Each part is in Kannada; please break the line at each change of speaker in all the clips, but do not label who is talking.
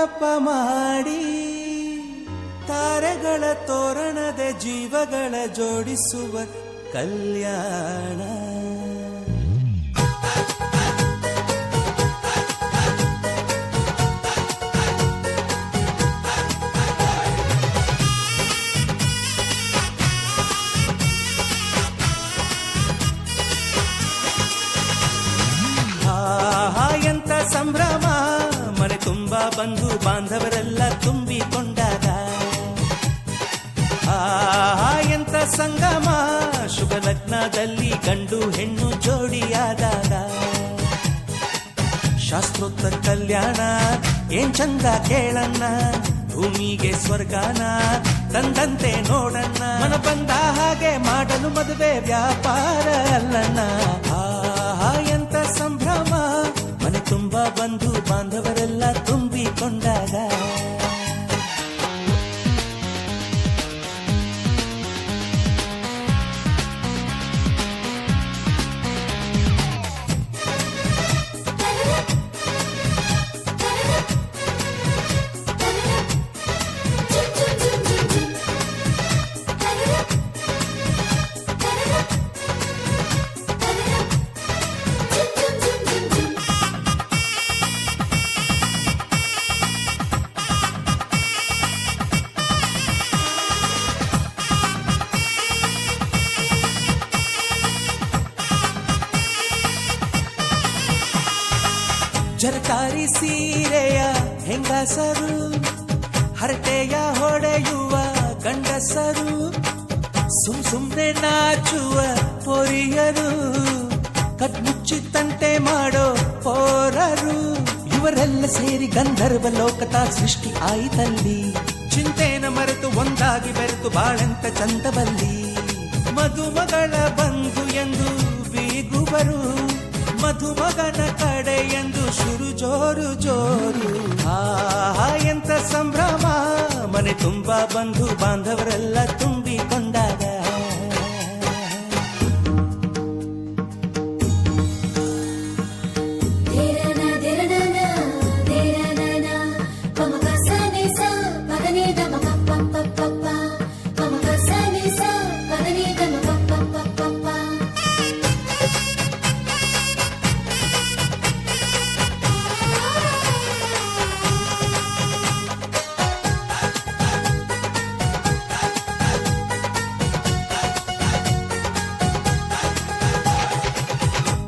ಮಂಟಪ ಮಾಡಿ ತಾರೆಗಳ ತೋರಣದ ಜೀವಗಳ ಜೋಡಿಸುವ ಕಲ್ಯಾಣ. ಎಂತ ಸಂಭ್ರಮ, ಮನೆ ತುಂಬ ಬಂಧು ಬಾಂಧವರೆಲ್ಲ ತುಂಬಿಕೊಂಡಾಗ. ಎಂತ ಸಂಗಮ, ಶುಭ ಲಗ್ನದಲ್ಲಿ ಗಂಡು ಹೆಣ್ಣು ಜೋಡಿಯಾದಾಗ. ಶಾಸ್ತ್ರೋತ್ತರ ಕಲ್ಯಾಣ ಏನ್ ಚಂದ ಕೇಳಣ್ಣ, ಭೂಮಿಗೆ ಸ್ವರ್ಗಾನ ತಂದಂತೆ ನೋಡಣ್ಣ. ಮನ ಬಂದ ಹಾಗೆ ಮಾಡಲು ಮದುವೆ ವ್ಯಾಪಾರ ಅಲ್ಲಣ್ಣ. ಎಂತ ಸಂಭ್ರಮ, ಮನೆ ತುಂಬ ಬಂಧು ಬಾಂಧವರೆಲ್ಲ ತುಂಬಿಕೊಂಡಾಗ. ಜರಕಾರಿ ಸೀರೆಯ ಹೆಂಗಸರು, ಹರಟೆಯ ಹೊಡೆಯುವ ಗಂಡಸರು, ಸುಮ್ನೆ ನಾಚುವ ಪೊರಿಯರು, ಕಣ್ಮುಚ್ಚಿ ತಂಟೆ ಮಾಡೋ ಪೋರರು. ಇವರೆಲ್ಲ ಸೇರಿ ಗಂಧರ್ವ ಲೋಕದ ಸೃಷ್ಟಿ ಆಯಿತಲ್ಲಿ. ಚಿಂತೆನ ಮರೆತು ಒಂದಾಗಿ ಬೆರೆತು ಬಾಳೆಂತ ಚಂದವಲ್ಲಿ. ಮದುಮಗಳ ಬಂಧು ಎಂದು ಬೀಗುವರು, ಮಧುಮಗನ ಕಡೆ ಎಂದು ಶುರು ಜೋರು ಜೋರು. ಎಂತ ಸಂಭ್ರಮ, ಮನೆ ತುಂಬ ಬಂಧು ಬಾಂಧವರೆಲ್ಲ ತುಂಬಿಕೊಂಡಾಗ.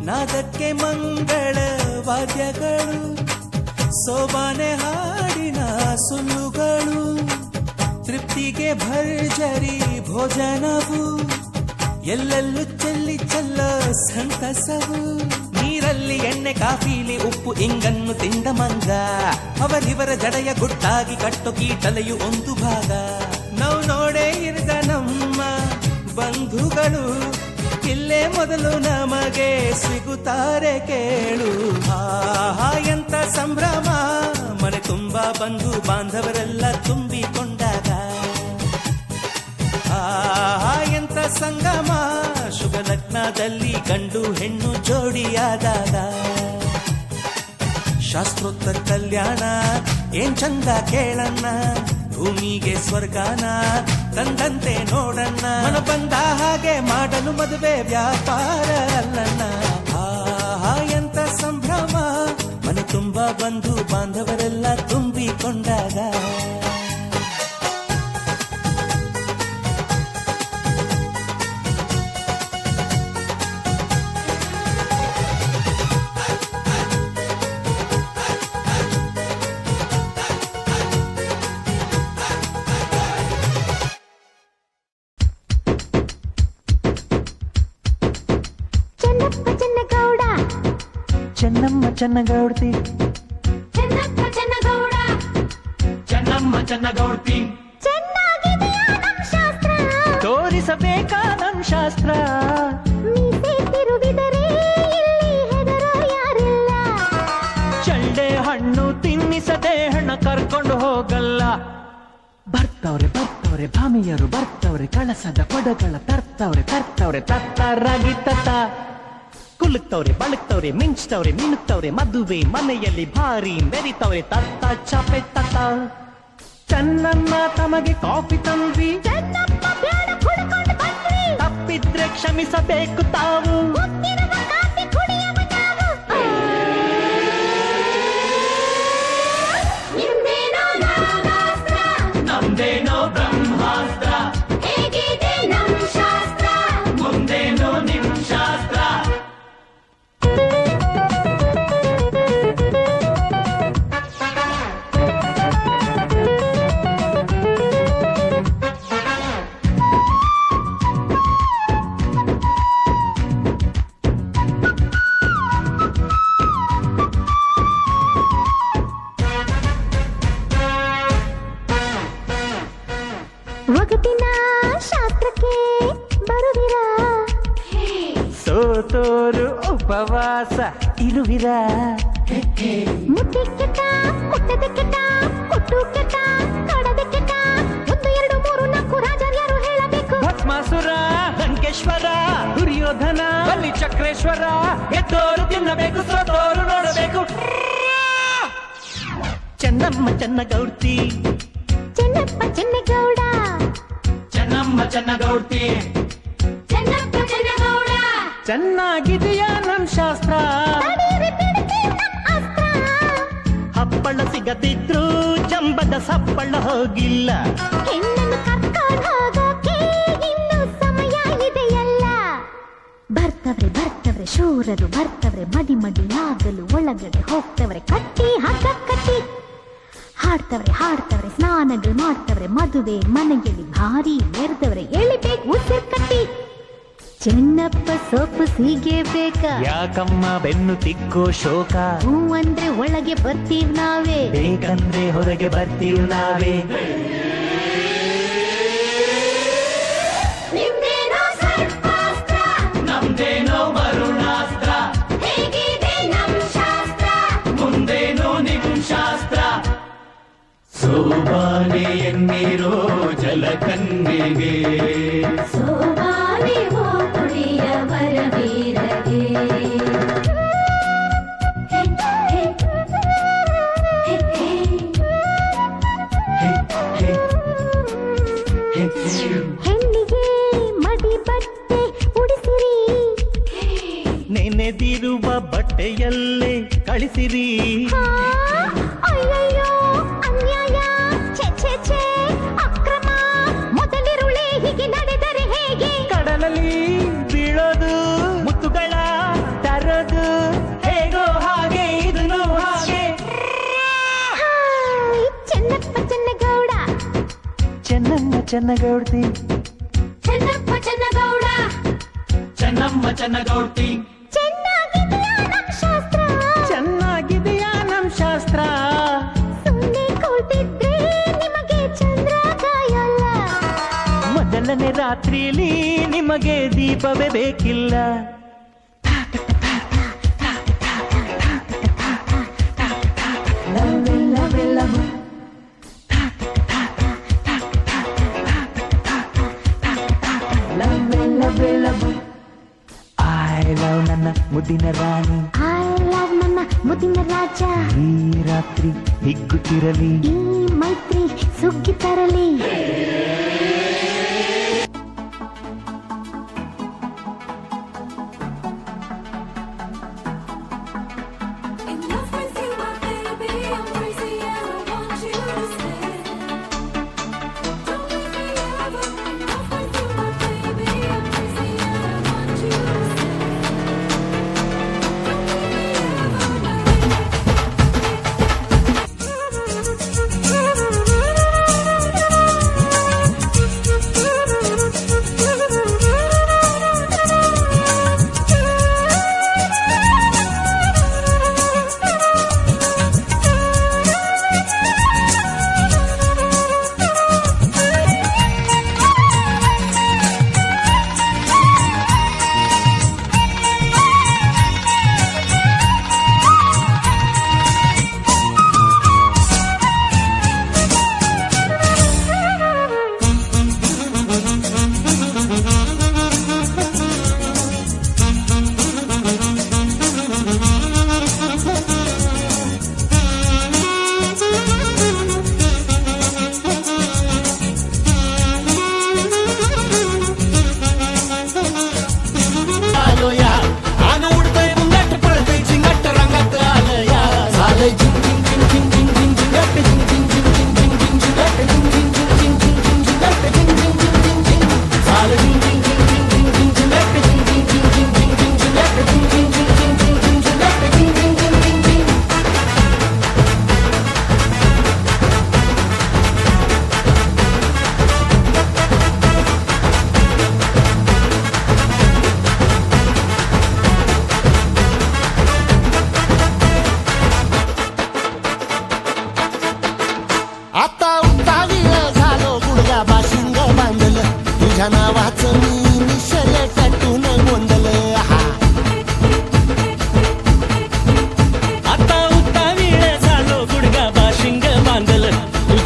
ನಾದಕ್ಕೆ ಮಂಗಳ ವಾದ್ಯಗಳು, ಸೋಬಾನೆ ಹಾಡಿನ ಸುಳ್ಳುಗಳು, ತೃಪ್ತಿಗೆ ಭರ್ಜರಿ ಭೋಜನವು, ಎಲ್ಲೆಲ್ಲೂ ಚೆಲ್ಲಿ ಚೆಲ್ಲ ಸಂತಸವು. ನೀರಲ್ಲಿ ಎಣ್ಣೆ ಕಾಫಿಲಿ ಉಪ್ಪು ಇಂಗನ್ನು ತಿಂದ ಮಂಗ, ಅವರಿವರ ಜಡೆಯ ಗುಟ್ಟಾಗಿ ಕಟ್ಟು ಕೀಟಲೆಯು ಒಂದು ಭಾಗ. ನಾವು ನೋಡೇ ಇರಿದ ನಮ್ಮ ಬಂಧುಗಳು, ಇಲ್ಲೇ ಮೊದಲು ನಮಗೆ ಸಿಗುತ್ತಾರೆ ಕೇಳು. ಎಂತ ಸಂಭ್ರಮ, ಮನೆ ತುಂಬ ಬಂಧು ಬಾಂಧವರೆಲ್ಲ ತುಂಬಿಕೊಂಡಾಗ. ಎಂತ ಸಂಗಮ, ಶುಭ ಲಗ್ನದಲ್ಲಿ ಗಂಡು ಹೆಣ್ಣು ಜೋಡಿಯಾದಾಗ. ಶಾಸ್ತ್ರೋತ್ತರ ಕಲ್ಯಾಣ ಏನ್ ಚಂದ ಕೇಳಣ್ಣ, ಭೂಮಿಗೆ ಸ್ವರ್ಗಾನ ತಂದಂತೆ ನೋಡಣ್ಣ. ಮನ ಬಂದ ಹಾಗೆ ಮಾಡಲು ಮದುವೆ ವ್ಯಾಪಾರ ಅಲ್ಲಣ್ಣ. ಎಂತ ಸಂಭ್ರಮ, ಮನೆ ತುಂಬ ಬಂಧು ಬಾಂಧವರೆಲ್ಲ ತುಂಬಿಕೊಂಡಾಗ.
ಚೆನ್ನಮ್ಮ ಚೆನ್ನಗೌಡ್ತಿ,
ಚೆನ್ನಪ್ಪ ಚೆನ್ನಗೌಡ,
ಚೆನ್ನಮ್ಮ ಚೆನ್ನಗೌಡ್ತಿ.
ಚೆನ್ನಾಗಿದೆಯಾ ನಮ್ ಶಾಸ್ತ್ರ,
ತೋರಿಸಬೇಕಾ ನಮ್ ಶಾಸ್ತ್ರ.
ಮೀಸೆ ತಿರುಗಿದರೆ ಇಲ್ಲಿ ಹೆದರೋ ಯಾರಿಲ್ಲ.
ಚಳ್ಳೆ ಹಣ್ಣು ತಿನ್ನಿಸದೆ ಹಣ ಕರ್ಕೊಂಡು ಹೋಗಲ್ಲ. ಬರ್ತವ್ರೆ ಬರ್ತವ್ರೆ ಭಾಮಿಯರು ಬರ್ತವ್ರೆ, ಕಳಸದ ಕೊಡಗಳ ತರ್ತವ್ರೆ ತರ್ತವ್ರೆ ತತ್ತರಾಗಿ ತತ್ತ. ಕುಲುಕ್ತವ್ರೆ ಬಳಕ್ತವ್ರೆ ಮಿಂಚ್ತವ್ರೆ ಮಿನುಕ್ತವ್ರೆ ಮದುವೆ ಮನೆಯಲ್ಲಿ ಭಾರಿ ಮೆರಿತವ್ರೆ ತತ್ತ ಚಾಪೆ ತತ್ತ ಚೆನ್ನಮ್ಮ ತಮಗೆ ಕಾಫಿ ತಂದ್ವಿ
ಚೆನ್ನಪ್ಪ ಬ್ಯಾಡ ಕುಡ್ಕೊಂಡು ಬಂದ್ವಿ
ತಪ್ಪಿದ್ರೆ ಕ್ಷಮಿಸಬೇಕು ತಾವು
ಗೊತ್ತಿರುವ ಕಾಫಿ ಕುಡಿಯವ ನಾವು ನಿಮ್ದೇನೋ ನಾಗಾಸ್ತ್ರ
ನಮ್ದೇನೋ ಬ್ರಹ್ಮಾಸ್ತ್ರ
ಹೇಗಿದೆ ನಮ್ ಶಾಸ್ತ್ರ
ಮುಂದೇನೋ ನಿಮ್ ಶಾಸ್ತ್ರ
ಒಗಟಿನ ಶಾಸ್ತ್ರಕ್ಕೆ ಬರುವಿರ
ಸೋತೋರು ಉಪವಾಸ ಇರುವಿರ
ಮುಟ್ಟಿ ಕೆಟ್ಟ ಮುಟ್ಟದೆ ಕೆಟ್ಟ ಕೊಟ್ಟು ಕೆಟ್ಟ ಕಡದೆ ಕೆಟ್ಟ 1 2 3 4 ರಾಜರ್ಯಾರು ಹೇಳಬೇಕು
ಭಸ್ಮಾಸುರ ಲಂಕೇಶ್ವರ ದುರ್ಯೋಧನ ಬಲಿ ಚಕ್ರೇಶ್ವರ ಗೆದ್ದೋರು ತಿನ್ನಬೇಕು ಸೋತೋರು ನೋಡಬೇಕು ಚೆನ್ನಮ್ಮ ಚೆನ್ನಗೌಡ್ತಿ
ಚೆನ್ನಪ್ಪ ಚೆನ್ನಗೌಡ
ಚೆನ್ನಮ್ಮ ಚೆನ್ನಗೌಡ್ತಿ
ಚೆನ್ನಪ್ಪ ಚೆನ್ನಗೌಡ
ಚೆನ್ನಾಗಿದೆಯಾ ನಮ್ ಶಾಸ್ತ್ರ
ತಡೀರಿ ಬಿಡ್ತಿ ನಮ್ ಅಸ್ತ್ರ
ಹಪ್ಪಳ ಸಿಗದಿದ್ರು ಚಂಬದ ಸಪ್ಪಳ ಹೋಗಿಲ್ಲ
ಹೆಣ್ಣನ್ನು ಕರ್ಕೊಂಡು ಹೋಗೋಕೆ ಇನ್ನು ಸಮಯ ಇದೆಯಲ್ಲ ಬರ್ತವ್ರೆ ಬರ್ತವ್ರೆ ಶೂರರು ಬರ್ತವ್ರೆ ಮಡಿ ಮಡಿಯಾಗಲು ಒಳಗಡೆ ಹೋಗ್ತವ್ರೆ ಕಟ್ಟಿ ಹಗ್ಗ ಕಟ್ಟಿ ಹಾಡ್ತವ್ರೆ ಹಾಡ್ತವ್ರೆ ಸ್ನಾನಗಳು ಮಾಡ್ತವ್ರೆ ಮದುವೆ ಮನೆಯಲ್ಲಿ ಭಾರಿ ಮೆರೆದವ್ರೆ ಎಳಿಬೇಕು ಉಸಿರು ಕಟ್ಟಿ ಚೆನ್ನಪ್ಪ ಸೊಪ್ಪು ಸೀಗೆ ಬೇಕಾ
ಯಾಕಮ್ಮ ಬೆನ್ನು ತಿಕ್ಕೋ ಶೋಕ
ಹೂ ಅಂದ್ರೆ ಒಳಗೆ ಬರ್ತೀವಿ ನಾವೇ
ಬೇಕಂದ್ರೆ ಹೊರಗೆ ಬರ್ತೀವಿ ನಾವೇ
ನಿಮ್ದೇನೋ ಸರ್ಪಾಸ್ತ್ರ
ನಮ್ದೇನೋ ವರುಣಾಸ್ತ್ರ
ಹೇಗಿದೆ ನಮ್ ಶಾಸ್ತ್ರ
ಮುಂದೇನೋ ನಿಮ್ ಶಾಸ್ತ್ರ ಸೋಬಾನೆ ಎನ್ನಿರೋ ಜಲಕನ್ಯೆಗೆ
ಸೋಬಾನೆ ಓ ಕುಡಿಯ ವರವೀರಗೆ ಹೆಣ್ಣಿಗೆ ಮಡಿ ಬಟ್ಟೆ ಉಡಿಸಿರಿ
ನೆನೆದಿರುವ ಬಟ್ಟೆಯಲ್ಲೇ ಕಳಿಸಿರಿ
ಹಾ, ಅಯ್ಯಯ್ಯೋ ಅನ್ಯಾಯ ಛೆ ಛೆ ಛೆ ಅಕ್ರಮ ಮೊದಲಿರುಳೆ ಹೀಗೆ ನಡೆದರೆ ಹೇಗೆ
ಕಡಲಲ್ಲಿ ಬೀಳೋದು ಮುತ್ತುಗಳ ತರೋದು ಹೇಗೋ ಹಾಗೆ ಇದನ್ನು ಹಾಗೆ
ಹಾಯ್, ಚೆನ್ನಪ್ಪ ಚೆನ್ನಗೌಡ
ಚೆನ್ನಮ್ಮ ಚೆನ್ನಗೌಡ್ತಿ
ಚೆನ್ನಪ್ಪ ಚೆನ್ನಗೌಡ
ಚೆನ್ನಮ್ಮ ಚೆನ್ನಗೌಡ್ತಿ
ಚೆನ್ನಾಗಿದೆಯಾ ನಮ್ ಶಾಸ್ತ್ರ
ಚೆನ್ನಾಗಿದೆಯಾ ನಮ್ ಶಾಸ್ತ್ರ
ಸುಮ್ಮನೆ ಕೂತಿದ್ರೆ ನಿಮಗೆ ಚಂದ್ರ ಕಾಯಲ್ಲ
ಮೊದಲನೇ ರಾತ್ರಿಯಲ್ಲಿ ನಿಮಗೆ ದೀಪವೇ ಬೇಕಿಲ್ಲ ಐ ಲವ್ ನನ್ನ ಮುದ್ದಿನ ರಾಣಿ
ಐ ಲವ್ ನನ್ನ ಮುದಿನ ರಾಜ
ಈ ರಾತ್ರಿ ಹಿಗ್ಗುತ್ತಿರಲಿ
ಈ ಮೈತ್ರಿ ಸುಗ್ಗಿ ತರಲಿ
In love with you, my baby, I'm crazy and I want you to stay. Don't leave me ever. In love with you, my baby, I'm crazy and I want you to stay. Don't leave me ever, my baby.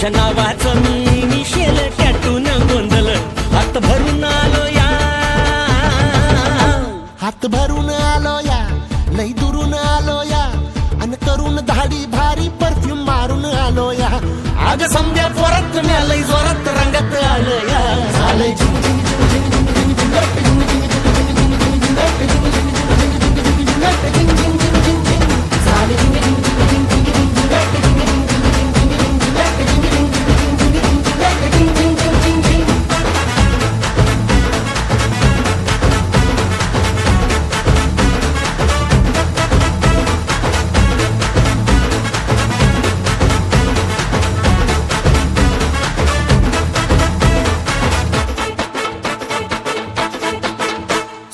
तुझ्या नावाचं मी मिशेल टॅटून गोंधळ हात भरून आलो या
हात भरून आलो या लई दुरून आलो या अन करून धाडी भारी परफ्यूम मारून आलो या
अग समजा जोरात म्या लई जोरात रंगात आलो या
झाले झिंग झिंग झिंग झिंग झिंग झिंग झिंग झिंग झिंग झिंग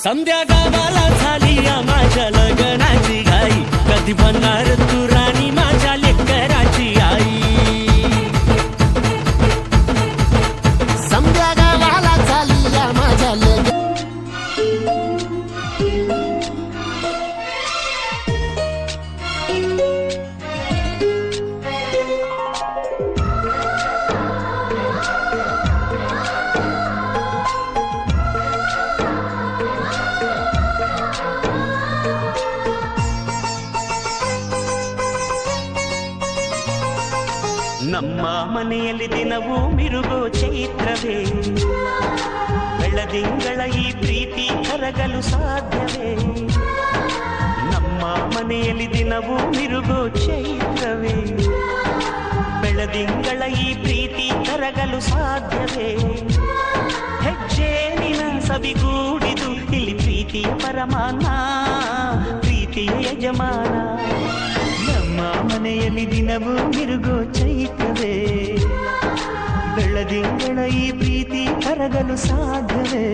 संध्या गावाला झाली या माझ्या लग्नाची घाई कधी बनणार तू राणी माझ्या लेकराची आई
समध्या गावाला झाली या माझ्या लग्न
ನಮ್ಮ ಮನೆಯಲ್ಲಿ ದಿನವೂ ಮಿರುಗೋ ಚೈತ್ರವೇ ಬೆಳದಿಂಗಳ ಈ ಪ್ರೀತಿ ಕರಗಲು ಸಾಧ್ಯವೇ ನಮ್ಮ ಮನೆಯಲ್ಲಿ ದಿನವೂ ಮಿರುಗೋ ಚೈತ್ರವೇ ಬೆಳದಿಂಗಳ ಈ ಪ್ರೀತಿ ಕರಗಲು ಸಾಧ್ಯವೇ ಹೆಜ್ಜೇನಿನ ಸಬಿಗೂಡಿದು ಇಲ್ಲಿ ಪ್ರೀತಿಯ ಪರಮಾನ ಪ್ರೀತಿಯ ಯಜಮಾನ ನಮ್ಮ ಮನೆಯಲ್ಲಿ ದಿನವೂ ಮಿರುಗೋ ಚೈತ್ರವೇ ಬೆಳದಿಂಗಳ ಈ ಪ್ರೀತಿ ಕರಗಲು ಸಾಧ್ಯವೇ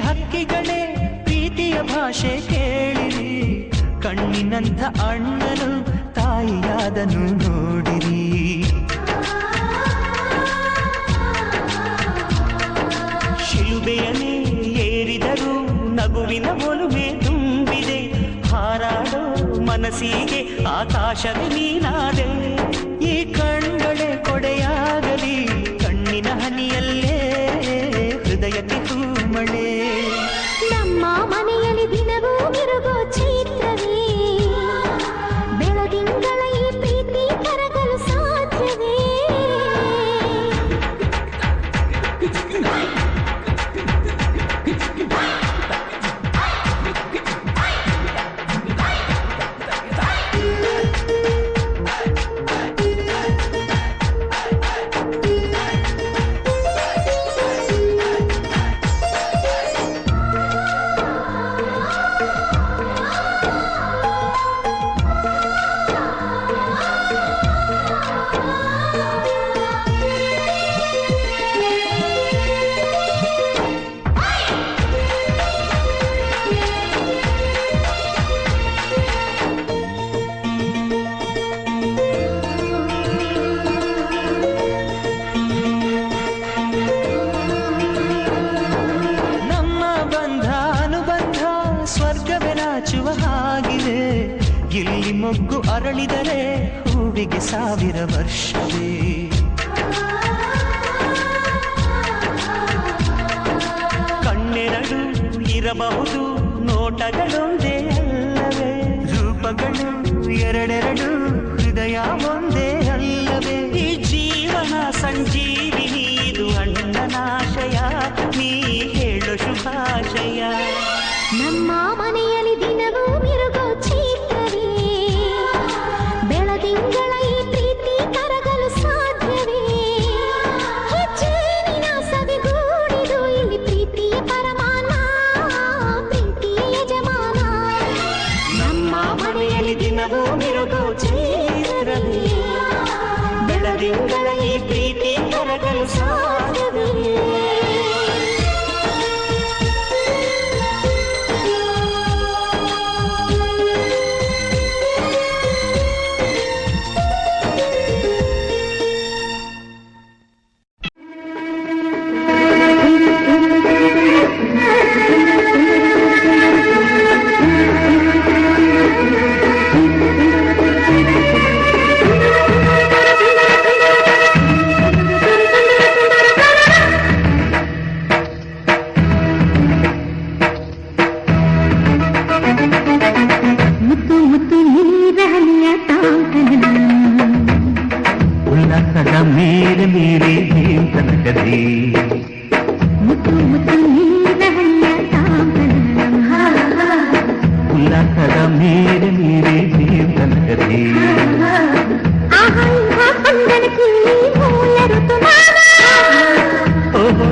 ಹಕ್ಕಿಗಳೇ ಪ್ರೀತಿಯ ಭಾಷೆ ಕೇಳಿರಿ ಕಣ್ಣಿನಂಥ ಅಣ್ಣನು ತಾಯಿಯಾದನು ನೋಡಿರಿ ಶಿಲುಬೆಯನೇ ಏರಿದರು ನಗುವಿನ ಒಲುಮೆ ತುಂಬಿದೆ ಹಾರಾಡೋ ಮನಸ್ಸಿಗೆ ಆಕಾಶವೇ ನೀನಾದೆ ಈ ಕಣ್ಗಳೇ ಕೊಡೆಯಾಗಲಿ ಕಣ್ಣಿನ ಹನಿಯಲ್ಲೇ ಹೃದಯಕ್ಕೆ ತೂಮಳೆ
ನಮ್ಮ ಮನೆಯಲ್ಲಿ ದಿನವೂ ಮಿರುಗೋ ಚೈತ್ರವೇ ಬೆಳದಿಂಗಳ ಈ ಪ್ರೀತಿ ಕರಗಲು ಸಾಧ್ಯವೇ
ಇಲ್ಲಿ ಮೊಗ್ಗು ಅರಳಿದರೆ ಹೂವಿಗೆ 1000 ವರ್ಷವೇ ಕಣ್ಣೆರಡು ಇರಬಹುದು ನೋಟಗಳೊಂದೇ ಅಲ್ಲವೇ ರೂಪಗಳು ಎರಡೆರಡು ಹೃದಯ ಒಂದೇ ಅಲ್ಲವೇ ಈ ಜೀವನ ಸಂಜೀವಿನಿ ಇದು ಅಣ್ಣನಾಶಯ ನೀ ಹೇಳು ಶುಭಾಶಯ
ನಮ್ಮ ಮನೆಯಲ್ಲಿ ದಿನವೂ ಮಿರುಗೋ ಚೈತ್ರವೇ ಬೆಳದಿಂಗಳ ಈ ಪ್ರೀತಿ ಕರಗಲು ಸಾಧ್ಯವೇ ಹೆಜ್ಜೇನಿನ ಸವಿಗೂಡಿದು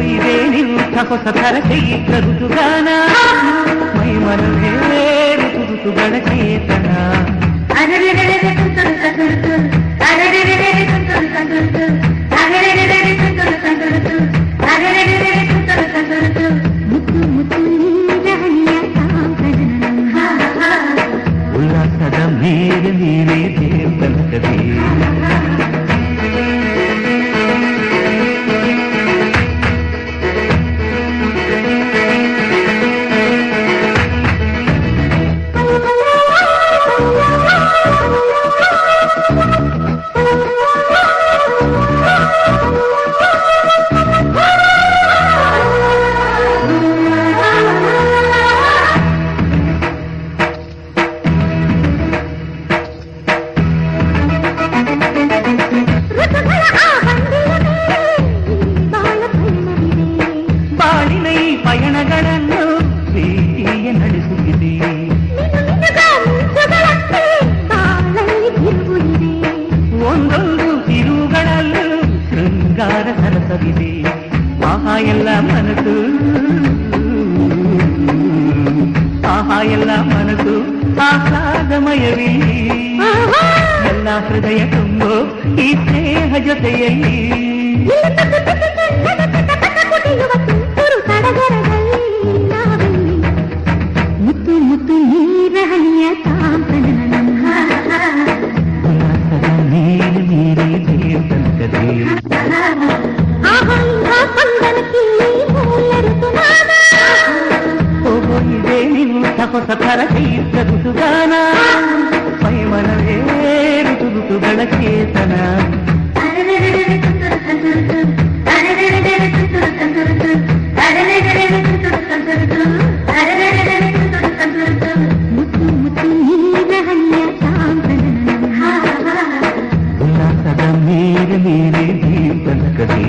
ಇದೆ ನಿಂತ ಹೊಸ ಥರ ಚೈತ್ರ ಋತುಗಾನ ಮೈ ಮನವೇ ಋತು ಋತುಗಳ ಚೇತನ ಉಲ್ಲಾಸದ ಮೇಲೆ ನೀರೇ ದೇವತನಕದೇ ಎಲ್ಲ ಮನಸ್ಸು ಆಹ್ಲಾದಮಯವೇ ಎಲ್ಲ ಹೃದಯ ತುಂಬೋ ಈ ಸ್ನೇಹ ಜೊತೆಯಲ್ಲಿ ಮುತ್ತು ಮುತ್ತು ನೀರಹಣಿಯ ತಾಂತನ ನೀರು ನೀರೇ ದೇವತನಕದೇ ಇದೆ ನಿಂತ ಹೊಸ ಥರ ಚೈತ್ರ ಋತುಗಾನ ಮೈ ಮನವೇ ಋತು ಋತುಗಳ ಚೇತನ ಮುತ್ತು ಮುತ್ತು ನೀರಹಣಿಯ ತಾಂತನ ಉಲ್ಲಾಸದ ಮೇಲೆ ನೀರೇ ದೇವತನಕದೇ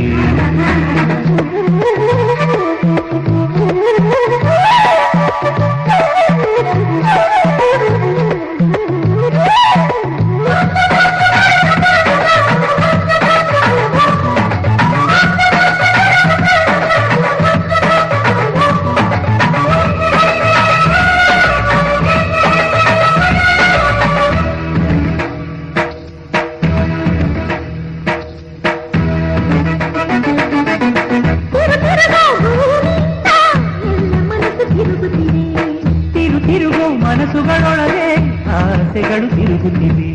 ಮನಸ್ಸುಗಳೊಳಗೆ ಆಸೆಗಳು ತಿರುಗುತ್ತಿವೆ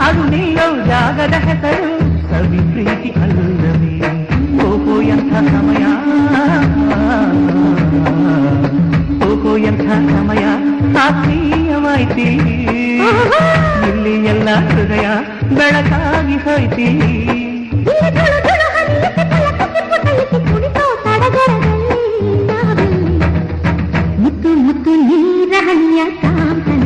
ಅದು ನಿಲ್ಲೋ ಜಾಗದ ಹೆಸರು ಸವಿ ಪ್ರೀತಿ ಅಲ್ಲವೇ ಓಹೋ ಎಂಥ ಸಮಯ ಓಹೋ ಎಂಥ ಸಮಯ ಆತ್ಮೀಯವಾಯ್ತಿ ಇಲ್ಲಿ ಎಲ್ಲ ಹೃದಯ ಬೆಳಕಾಗಿ ಹೋಯ್ತಿ ಮುತ್ತು ಮುತ್ತು ನೀರಹಣಿಯ ತಾಂತನ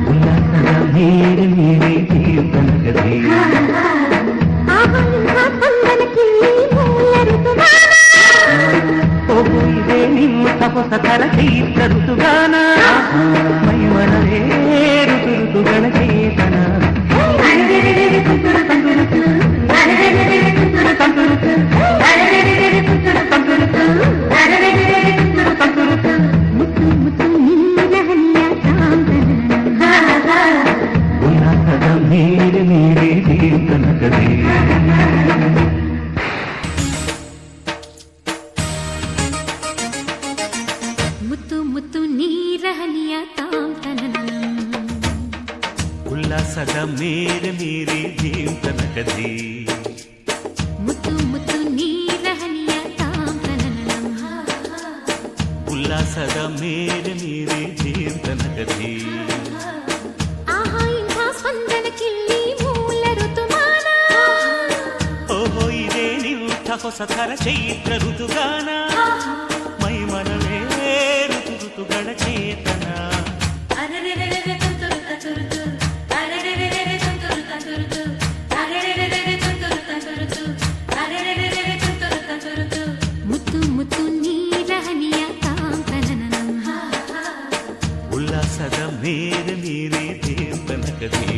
ಉಲ್ಲಾಸದ ಮೇಲೆ ನೀರೇ ದೇವತನಕದೇ ಓಹೋ ಇದೆ ನಿಂತ ಹೊಸ ಥರ ಚೈತ್ರ ಋತುಗಾನ ಮೈ ಮನವೇ ಋತು ಋತುಗಳ ಚೇತನ ಮುತ್ತು ಮುತ್ತು ನೀರಹಣಿಯ ತಾಂತನ ಉಲ್ಲಾಸದ ಮೇಲೆ ನೀರೇ ದೇವತನಕದೇ
ಮುತ್ತು ಮುತ್ತು ನೀರಹಣಿಯ ತಾಂತನ
ಉಲ್ಲಾಸದ ಮೇಲೆ ನೀರೇ ದೇವತನಕದೇ
ಮುತ್ತು ಮುತ್ತು ನೀರಹಣಿಯ ತಾಂತನ
ಉಲ್ಲಾಸದ ಮೇಲೆ ನೀರೇ ದೇವತನಕದೇ
ಆಹಾ ಇಂಥ ಸ್ಪಂದನಕ್ಕಿಲ್ಲಿ ಮೂಲ ಋತುಮಾನ
ಓಹೋ ಇದೆ ನಿಂತ ಹೊಸ ಥರ ಚೈತ್ರ ಋತುಗಾನ ಮೈ ಮನವೇ ಋತು ಋತುಗಳ ಚೇತನ
ಮುತ್ತು ಮುತ್ತು ನೀರಹಣಿಯ ತಾಂತನ
ಉಲ್ಲಾಸದ ಮೇಲೆ ನೀರೇ ದೇವತನಕದೇ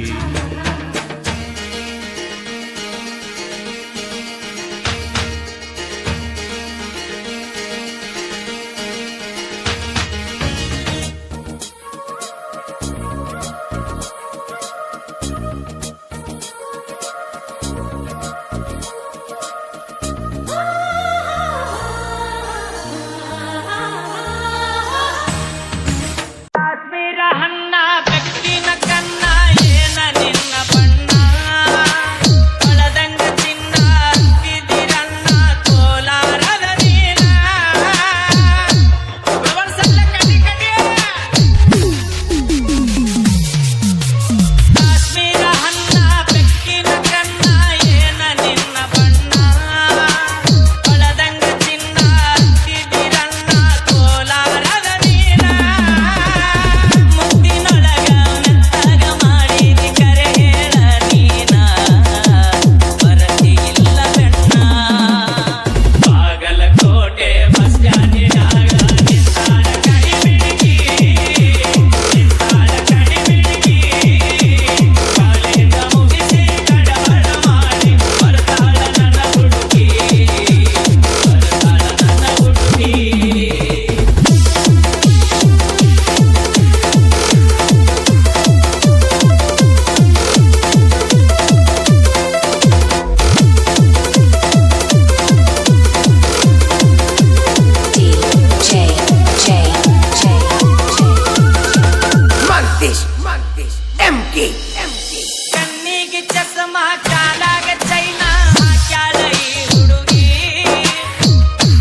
ಚಸ್ಮಾ ಕಾಲಾಗ ಚೈನಾ ಹಾಕ್ಯಾಳ ಈ ಹುಡುಗಿ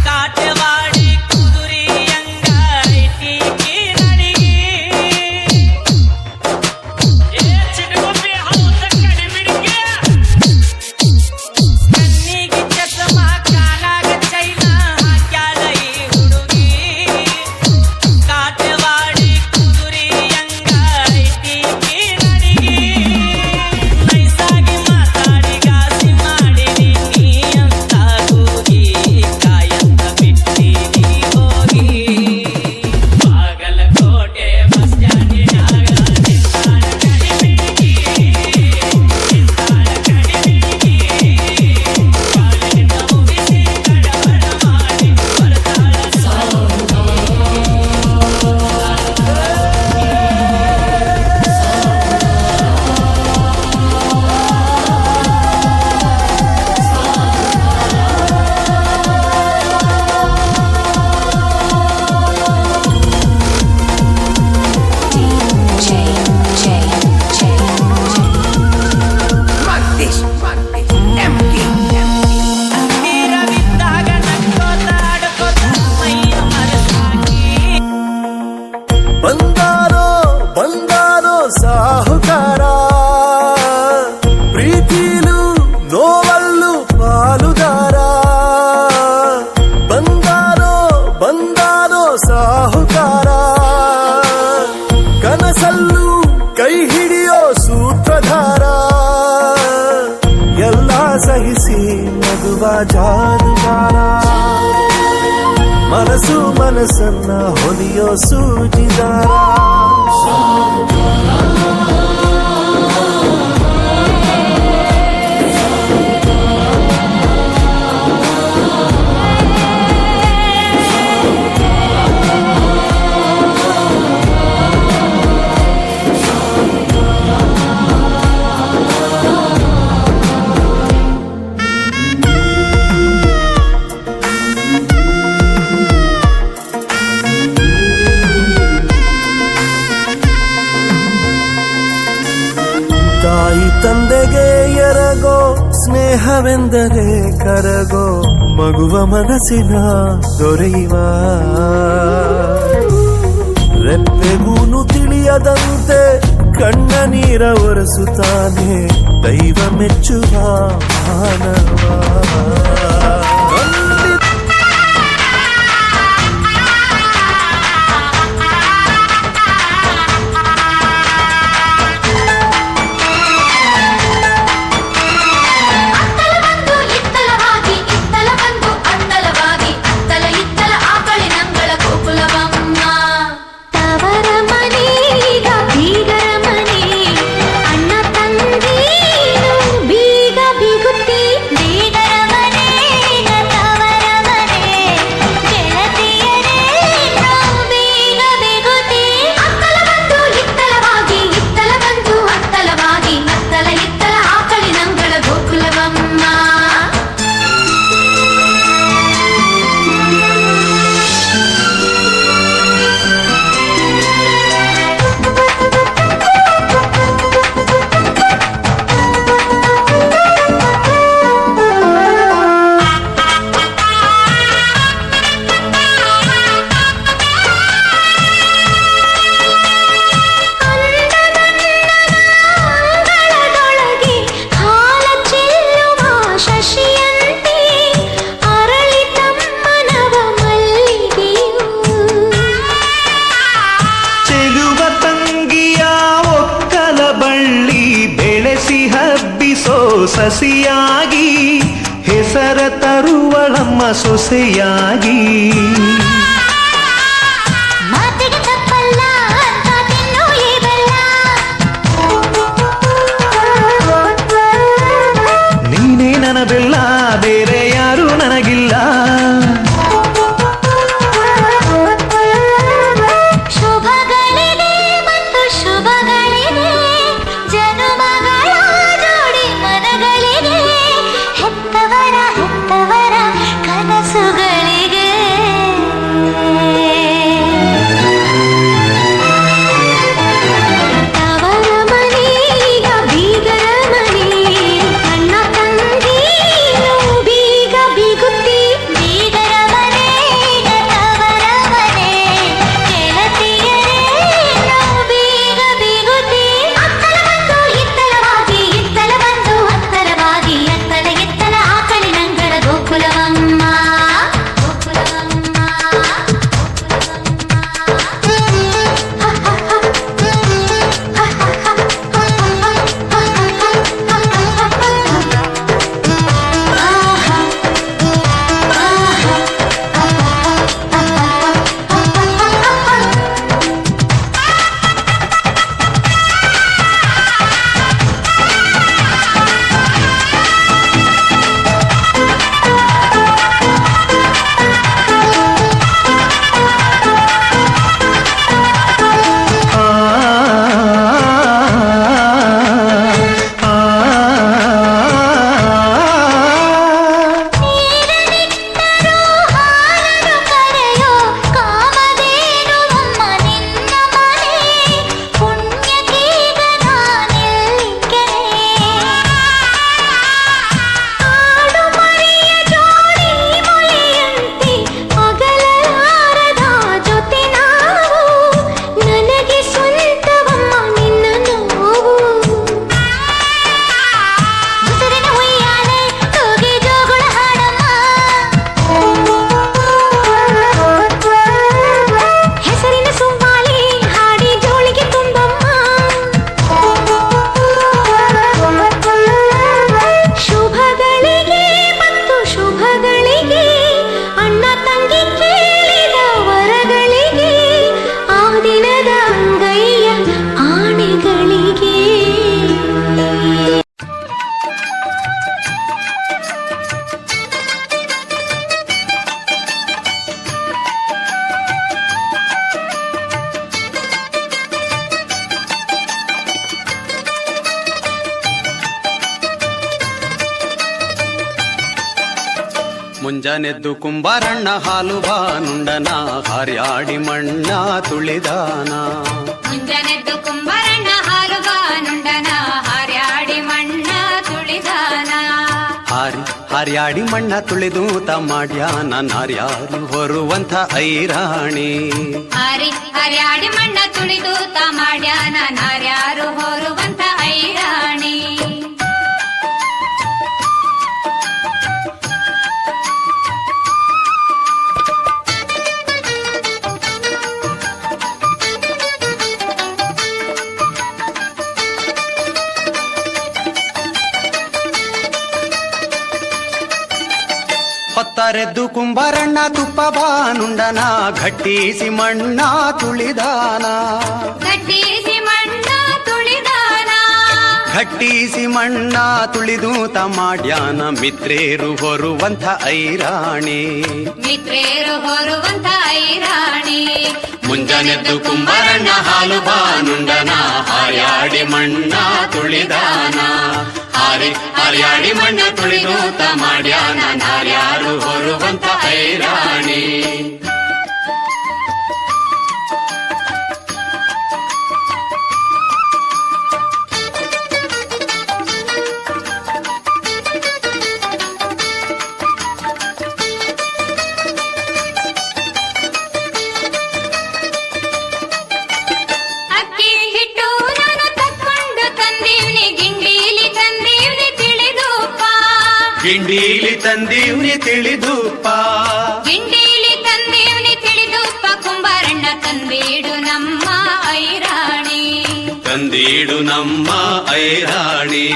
ಕಾಟವಾಡಿ ಕುದುರಿ ಹಂಗ ಐತಿ ಈ ನಡಿಗಿ ಏ ಚಿಟಗುಬ್ಬಿ ಹೌದ ಕಡಿಮಿಡಿಗೆ ಕಣ್ಣಿಗೆ ಚಸ್ಮಾ ಕಾಲಾಗ ಚೈನಾ ಹಾಕ್ಯಾಳ ಈ ಹುಡುಗಿ ಕಾಟವಾಡಿ ಕುದುರಿ ಹಂಗ ಐತಿ ಈ ನಡಿಗಿ ನೈಸಾಗಿ ಮಾತಾಡಿ ಗಾಸಿ ಮಾಡಿನಿ ನೀ ಅಂತ ಹೋಗಿ ಕಾಯಂತ ಬಿಟ್ಟಿನಿ ಹೋಗಿ ಬಾಗಲಕೋಟೆ ಬಸ್ ಸ್ಟ್ಯಾಂಡಿನಾಗ ನಿಂತಾಳ ಕಡಿಮಿಡಿಗಿ ನಿಂತಾಳ ಕಡಿಮಿಡಿಗಿ ಕಾಲಿನಿಂದ ಮುಗಿಸಿ ಕಡವರ ಮಾಡಿ ಬರ್ತಾಳ ನೀರ ಬಿದ್ದಾಗ ನಕ್ಕೋತ ಆಡ್ಕೋತ ಮೈಯ ಮರೆಸಾಗಿ
ಬಂದಾರೋ ಬಂದಾರೋ ಸಾಹುಕಾರ ಪ್ರೀತಿಲು ನೋವಲ್ಲು ಪಾಲುದಾರ ಬಂದಾರೋ ಬಂದಾರೋ ಸಾಹುಕಾರ ಕನಸಲ್ಲೂ ಕೈ ಹಿಡಿಯೋ ಸೂತ್ರಧಾರ ಎಲ್ಲ ಸಹಿಸಿ ನಗುವ ಜಾದುಗಾರ ಮನಸ್ಸು ಮನಸ್ಸನ್ನ ಹೊಲಿಯೋ ಸೂಜಿದಾರ ತಾಯಿ ತಂದೆಗೆ ಎರಗೋ ಸ್ನೇಹವೆಂದರೆ ಕರಗೋ ಮಗುವ ಮನಸ್ಸಿನ ದೊರೆಯುವ ರೆಪ್ಪೆಗೂನು ತಿಳಿಯದಂತೆ ಕಣ್ಣ ನೀರ ಒರೆಸುತ್ತಾನೆ ದೈವ ಮೆಚ್ಚುವ ಮಾನವ
ಇತ್ತಲವಾಗಿ ಇತ್ತಲ ಬಂದು ಅತ್ತಲವಾಗಿ ಅತ್ತಲ ಇತ್ತಲ ಆಕಳಿನಂಗಳ ಗೋಕುಲವಮ್ಮ ತವರ ಮನೀಗ ಬೀಗರ ಮನೆ ಅಣ್ಣ ತಂದೀನು ಬೀಗ ಬಿಗುತ್ತಿ ಬೀಗರ ಮನೆಗ ತವರ ಮನೆ ಗೆಳತಿಯರೇ ನಾವು ಬೀಗ ಬಿಗುತ್ತಿ ಅತ್ತಲ ಬಂದು ಇತ್ತಲವಾಗಿ ಇತ್ತಲ ಬಂದು ಅತ್ತಲವಾಗಿ ಅತ್ತಲ ಇತ್ತಲ ಆಕಳಿನಂಗಳ ಗೋಕುಲವಮ್ಮ ಅಂಗಳದೊಳಗೆ ಹಾಲ ಚೆಲ್ಲುವ ಶಶಿಯಂತೆ ಅರಳಿತಮ್ಮನವ ಮಲ್ಲಿಗೆಯು
ಚೆಲುವ ತಂಗಿಯ ಒಕ್ಕಲ ಬಳ್ಳಿ ಬೆಳೆಸಿ ಹಬ್ಬಿಸೋ ಸಸಿಯಾಗಿ ಹೆಸರ ತರುವಳಮ್ಮ ಸೊಸೆಯಾಗಿ
ಮಾತಿಗೆ ತಪ್ಪಲ್ಲ ಅಂತ ತಿನ್ನು ಈ ಬೆಲ್ಲ
ನೀನೇ ನನ್ನ ಬೆಲ್ಲ ಬೇರೆ ಯಾರು ನನಗಿಲ್ಲ
ಶುಭಗಳಿದೆ ಮತ್ತು ಶುಭಗಳಿದೆ ಜನುಮಗಳ ಜೋಡಿ ಮನಗಳಿಗೆ ಹೆತ್ತವರ ಕನಸುಗಳಿಗೆ
ಮುಂಜಾನೆದ್ದು ಕುಂಬಾರಣ್ಣ ಹಾಲು ಬಾನುಂಡನ ಹಾರ್ಯಾಡಿ ಮಣ್ಣ ತುಳಿದಾನ
ಮುಂಜಾನೆದ್ದು ಕುಂಬಾರಣ್ಣ ಹಾಲು ಬಾನುಂಡನ ಹಾರ್ಯಾಡಿ ಮಣ್ಣ ತುಳಿದಾನ
ಹಾರ್ಯಾಡಿ ಮಣ್ಣ ತುಳಿದು ತಮ್ಮಾಡ್ಯಾನ ನಾರ್ಯಾರು ಹೊರುವಂಥ ಐರಾಣಿ
ಹಾರ್ಯಾಡಿ ಮಣ್ಣ ತುಳಿದು ತಮ್ಮಾಡ್ಯಾನ ನಾರ್ಯಾರು ಹೊರುವಂಥ ಐರಾಣಿ
ಹೊತ್ತಾರೆದ್ದು ಕುಂಬಾರಣ್ಣ ತುಪ್ಪ ಬಾನುಂಡನ ಘಟ್ಟಿಸಿ ಮಣ್ಣ ತುಳಿದಾನ
ಗಟ್ಟಿಸಿ ಮಣ್ಣ ತುಳಿದಾನ
ಘಟ್ಟಿಸಿ ಮಣ್ಣ ತುಳಿದು ತಮ್ಮಾಡ್ಯಾನ ಮಿತ್ರೇರು ಹೊರುವಂಥ ಐರಾಣಿ
ಮಿತ್ರೇರು ಹೊರುವಂಥ ಐರಾಣಿ
ಮುಂಜಾನೆದ್ದು ಕುಂಬಾರಣ್ಣ ಹಾಲು ಬಾನುಂಡನ ಹಾರ್ಯಾಡಿ ಮಣ್ಣ ತುಳಿದಾನ ಹಾರ್ಯಾಡಿ ಮಣ್ಣ ತುಳಿದು ತಮ್ಮಾಡ್ಯಾನ ನಾರ್ಯಾರು ಹೊರುವಂಥ ಐರಾಣಿ
ಅಕ್ಕಿ ಹಿಟ್ಟು ನಾನು ತಕ್ಕೊಂಡು ತಂದೀವ್ನಿ ಗಿಂಡೀಲಿ ತಂದೀವ್ನಿ ತಿಳಿದುಪ್ಪ
ಗಿಂಡೀಲಿ ತಂದೀವ್ನಿ ತಿಳಿದುಪ್ಪ
ಗಿಂಡೀಲಿ ತಂದೀವ್ನಿ ತಿಳಿದುಪ್ಪ ಕುಂಬಾರಣ್ಣ ತಂದೀಡು ನಮ್ಮ ಐರಾಣಿ
ತಂದೀಡು ನಮ್ಮ ಐರಾಣಿ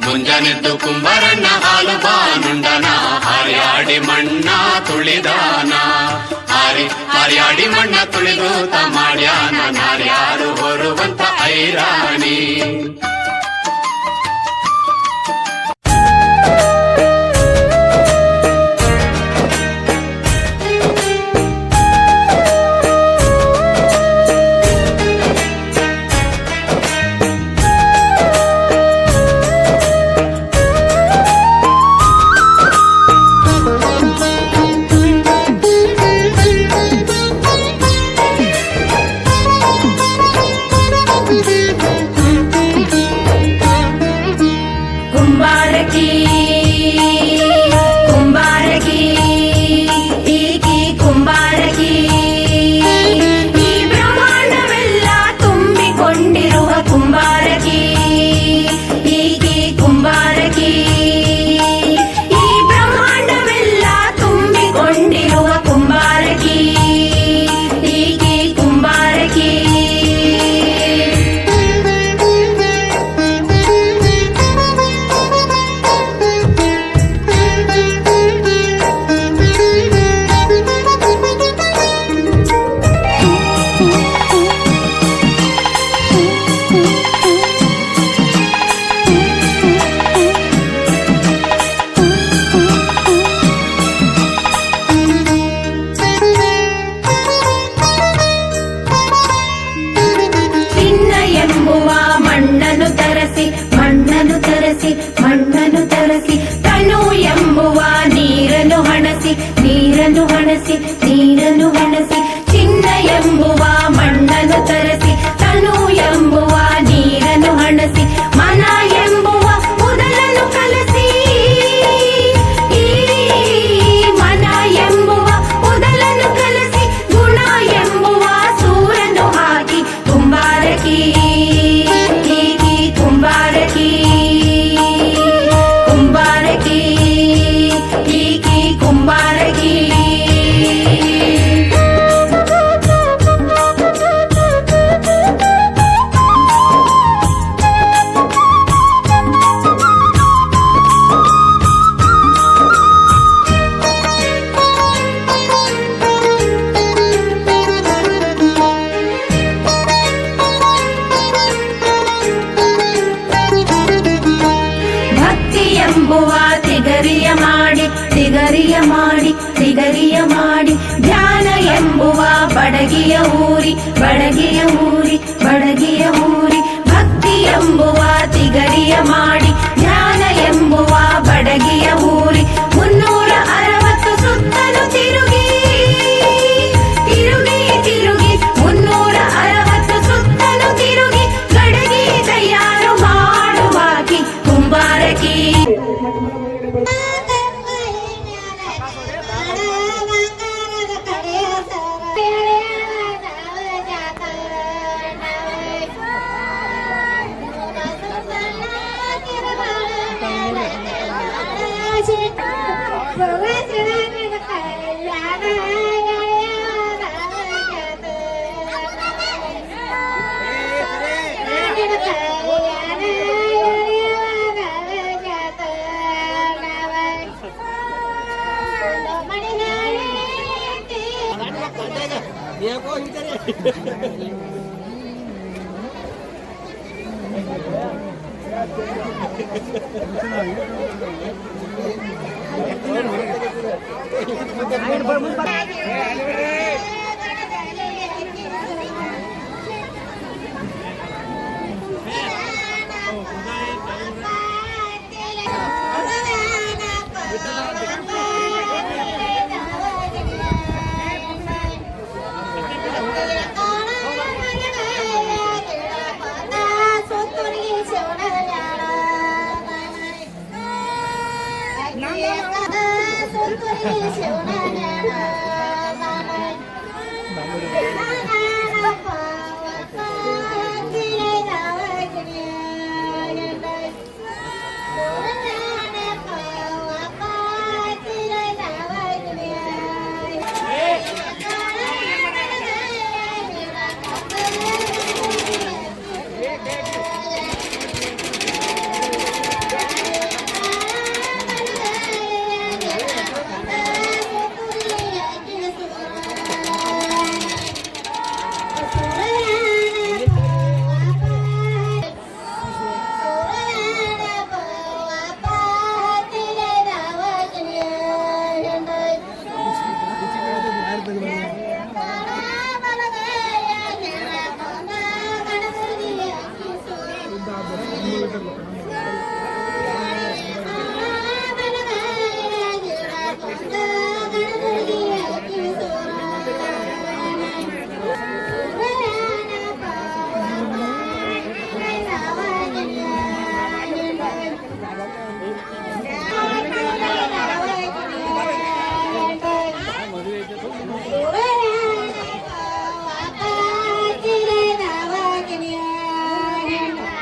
ಮುಂಜಾನೆದ್ದು ಕುಂಬಾರಣ್ಣ ಹಾಲು ಬಾನುಂಡನ ಹಾರ್ಯಾಡಿ ಮಣ್ಣ ತುಳಿದಾನ ಹಾರ್ಯಾಡಿ ಮಣ್ಣ ತುಳಿದು ತಮ್ಮಾಡ್ಯಾನ ನಾರ್ಯಾರು ಹೊರುವಂಥ ಐರಾಣಿ
ಕುಂಬಾರಕಿ ಕುಂಬಾರಕಿ ಈಕಿ ಕುಂಬಾರಕಿ ಈ ಬ್ರಹ್ಮಾಂಡವೆಲ್ಲ ತುಂಬಿಕೊಂಡಿರುವ ಕುಂಬಾರಕಿ ಈಕಿ ಕುಂಬಾರಕಿ ಈ ಬ್ರಹ್ಮಾಂಡವೆಲ್ಲ ತುಂಬಿಕೊಂಡಿರುವ ಕುಂಬಾರಕಿ ಈಕಿ ಕುಂಬಾರಕಿ ಚಿನ್ನ ಎಂಬುವ ಮಣ್ಣನ್ನು ತರಸಿ ಮಣ್ಣನ್ನು ತರಸಿ ಮಣ್ಣನ್ನು ತರಸಿ ತನು ಎಂಬುವ ನೀರನ್ನು ಹಣಸಿ ನೀರನ್ನು ಹಣಸಿ ನೀರನ್ನು ಹಣಸಿ ಚಿನ್ನ ಎಂಬುವ ಮಣ್ಣನ್ನು ತರಸಿ ತನು ಎಂಬುವ ನೀರನ್ನು ಹಣಸಿ ಮನ ಎಂಬುವ ಮೊದಲನ್ನು ಕಲಸಿ ಈ ಮನ ಎಂಬುವ ಮೊದಲನ್ನು ಕಲಸಿ ಗುಣ ಎಂಬುವ ಸೂರನ್ನು ಹಾಕಿ ಕುಂಬಾರಕಿ ಈಕಿ ಕುಂಬಾರಕಿ ಕುಂಬಾರಕಿ ಈಕಿ ಕುಂಬಾರಕಿ ಭಕ್ತಿ ಎಂಬುವ ತಿಗರಿಯ ಮಾಡಿ ತಿಗರಿಯ ಮಾಡಿ ತಿಗರಿಯ ಮಾಡಿ ಧ್ಯಾನ ಎಂಬುವ ಬಡಗಿಯ ಊರಿ ಬಡಗಿಯ ಊರಿ ಬಡಗಿಯ ಊರಿ ಭಕ್ತಿ ಎಂಬುವ ತಿಗರಿಯ ಮಾಡಿ ಧ್ಯಾನ ಎಂಬುವ ಬಡಗಿಯ ಊರಿ 360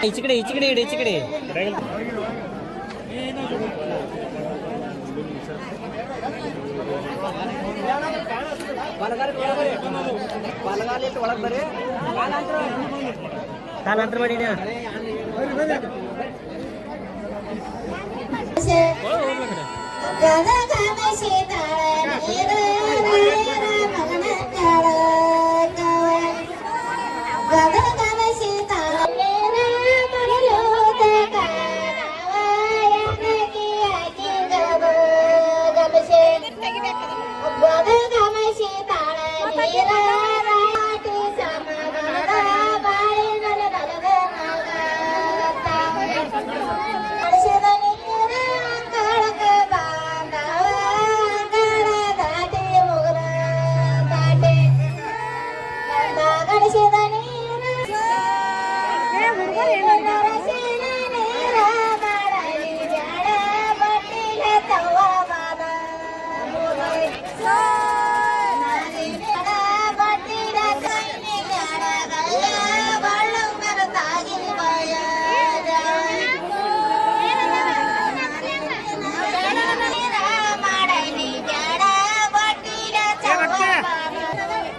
ಈಚೆ ಕಡೆ ಇಡಿ ಈಚೆ ಕಡೆ ಕಾಲಾಂತರ ಮಾಡಿ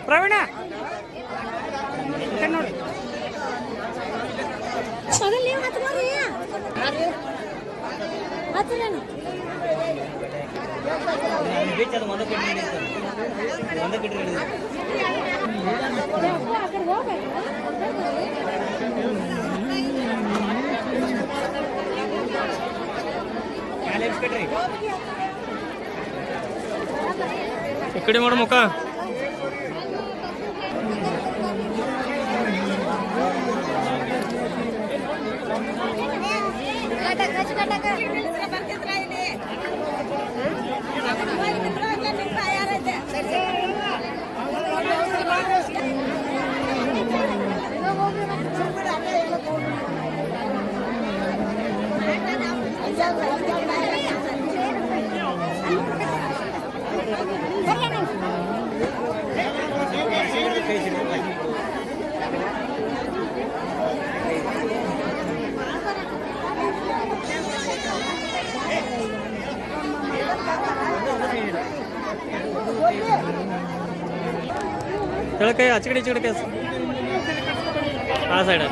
ಪ್ರವೀಣ ನೋಡಿ ಈ ಕಡೆ ಮಾಡು ಮುಖ
Jangan
ಕೆಳಕೈ ಆಚೆ ಕಡೆ ಈ ಕಡೆ ಆ ಸೈಡ್